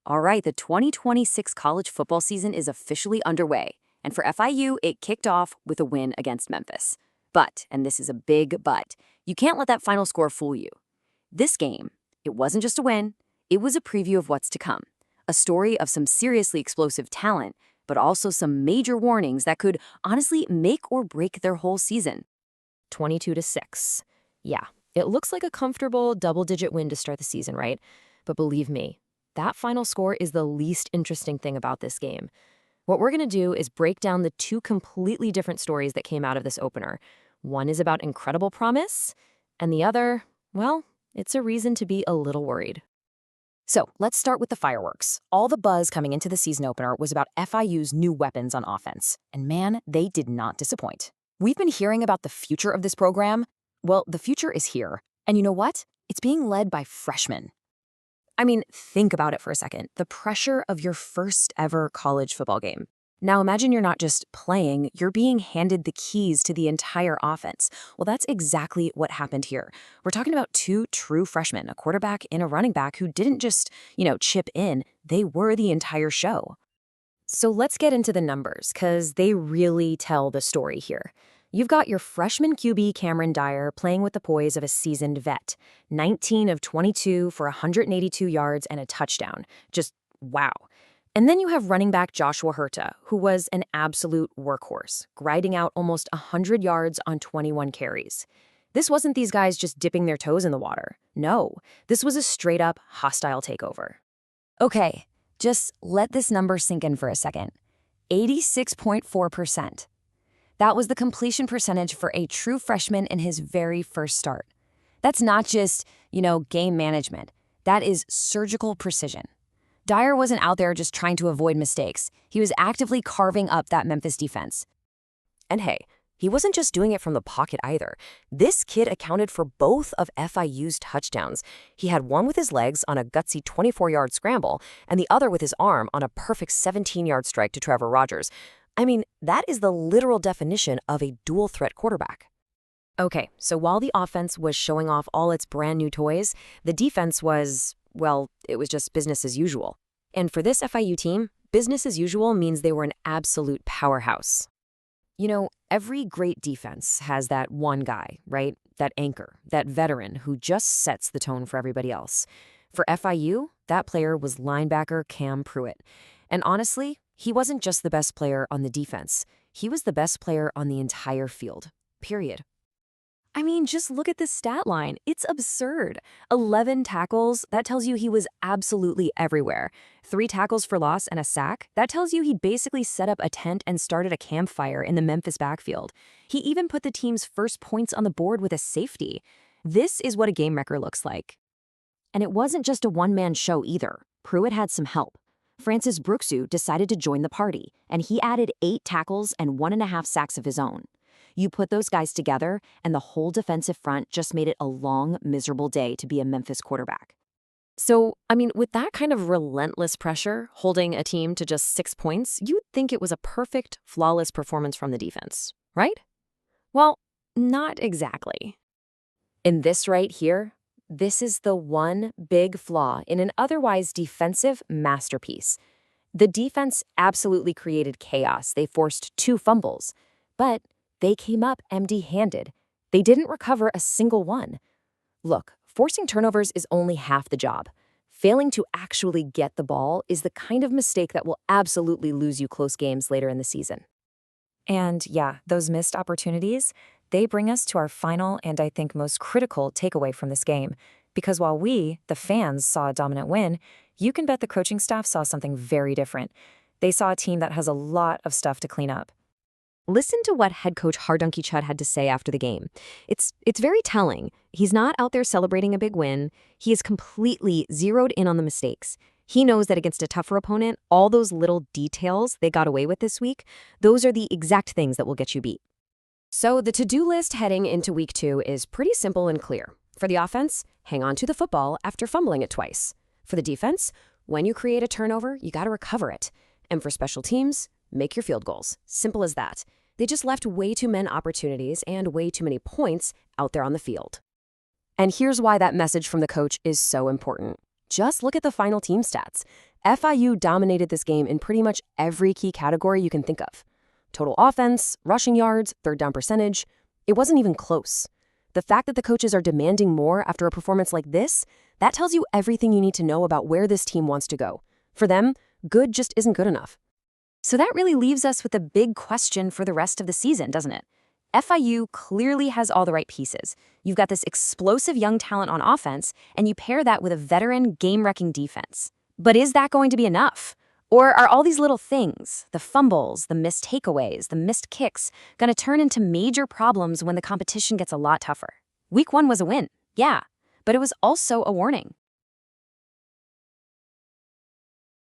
All right, the 2026 college football season is officially underway, and for FIU, it kicked off with a win against Memphis. But, and this is a big but, you can't let that final score fool you. This game, it wasn't just a win, it was a preview of what's to come. A story of some seriously explosive talent, but also some major warnings that could honestly make or break their whole season. 22-6. Yeah, it looks like a comfortable double-digit win to start the season, right? But believe me, that final score is the least interesting thing about this game. What we're going to do is break down the two completely different stories that came out of this opener. One is about incredible promise, and the other, well, it's a reason to be a little worried. So let's start with the fireworks. All the buzz coming into the season opener was about FIU's new weapons on offense. And man, they did not disappoint. We've been hearing about the future of this program. Well, the future is here. And you know what? It's being led by freshmen. I mean, think about it for a second. The pressure of your first ever college football game. Now imagine you're not just playing, you're being handed the keys to the entire offense. Well, that's exactly what happened here. We're talking about two true freshmen, a quarterback and a running back who didn't just, chip in, they were the entire show. So let's get into the numbers, because they really tell the story here. You've got your freshman QB Cameron Dyer playing with the poise of a seasoned vet. 19 of 22 for 182 yards and a touchdown. Just wow. And then you have running back Joshua Hurta, who was an absolute workhorse, grinding out almost 100 yards on 21 carries. This wasn't these guys just dipping their toes in the water. No, this was a straight-up hostile takeover. Okay, just let this number sink in for a second. 86.4%. That was the completion percentage for a true freshman in his very first start. That's not just, game management. That is surgical precision. Dyer wasn't out there just trying to avoid mistakes. He was actively carving up that Memphis defense. And hey, he wasn't just doing it from the pocket either. This kid accounted for both of FIU's touchdowns. He had one with his legs on a gutsy 24-yard scramble, and the other with his arm on a perfect 17-yard strike to Trevor Rogers. I mean, that is the literal definition of a dual-threat quarterback. Okay, so while the offense was showing off all its brand new toys, the defense was, well, it was just business as usual. And for this FIU team, business as usual means they were an absolute powerhouse. Every great defense has that one guy, right? That anchor, that veteran who just sets the tone for everybody else. For FIU, that player was linebacker Cam Pruitt. And honestly, he wasn't just the best player on the defense. He was the best player on the entire field, period. I mean, just look at this stat line. It's absurd. 11 tackles, that tells you he was absolutely everywhere. 3 tackles for loss and a sack, that tells you he basically set up a tent and started a campfire in the Memphis backfield. He even put the team's first points on the board with a safety. This is what a game wrecker looks like. And it wasn't just a one-man show either. Pruitt had some help. Francis Brooksu decided to join the party, and he added 8 tackles and 1.5 sacks of his own. You put those guys together, and the whole defensive front just made it a long, miserable day to be a Memphis quarterback. So, with that kind of relentless pressure, holding a team to just 6 points, you'd think it was a perfect, flawless performance from the defense, right? Well, not exactly. In this right here, this is the one big flaw in an otherwise defensive masterpiece. The defense absolutely created chaos. They forced 2 fumbles, but they came up empty-handed. They didn't recover a single one. Look, forcing turnovers is only half the job. Failing to actually get the ball is the kind of mistake that will absolutely lose you close games later in the season. And yeah, those missed opportunities, they bring us to our final and I think most critical takeaway from this game. Because while we, the fans, saw a dominant win, you can bet the coaching staff saw something very different. They saw a team that has a lot of stuff to clean up. Listen to what head coach Hardunky Chud had to say after the game. It's very telling. He's not out there celebrating a big win. He is completely zeroed in on the mistakes. He knows that against a tougher opponent, all those little details they got away with this week, those are the exact things that will get you beat. So the to-do list heading into week 2 is pretty simple and clear. For the offense, hang on to the football after fumbling it twice. For the defense, when you create a turnover, you got to recover it. And for special teams, make your field goals. Simple as that. They just left way too many opportunities and way too many points out there on the field. And here's why that message from the coach is so important. Just look at the final team stats. FIU dominated this game in pretty much every key category you can think of. Total offense, rushing yards, third down percentage. It wasn't even close. The fact that the coaches are demanding more after a performance like this, that tells you everything you need to know about where this team wants to go. For them, good just isn't good enough. So that really leaves us with a big question for the rest of the season, doesn't it? FIU clearly has all the right pieces. You've got this explosive young talent on offense, and you pair that with a veteran, game-wrecking defense. But is that going to be enough? Or are all these little things, the fumbles, the missed takeaways, the missed kicks, going to turn into major problems when the competition gets a lot tougher? Week 1 was a win, yeah, but it was also a warning.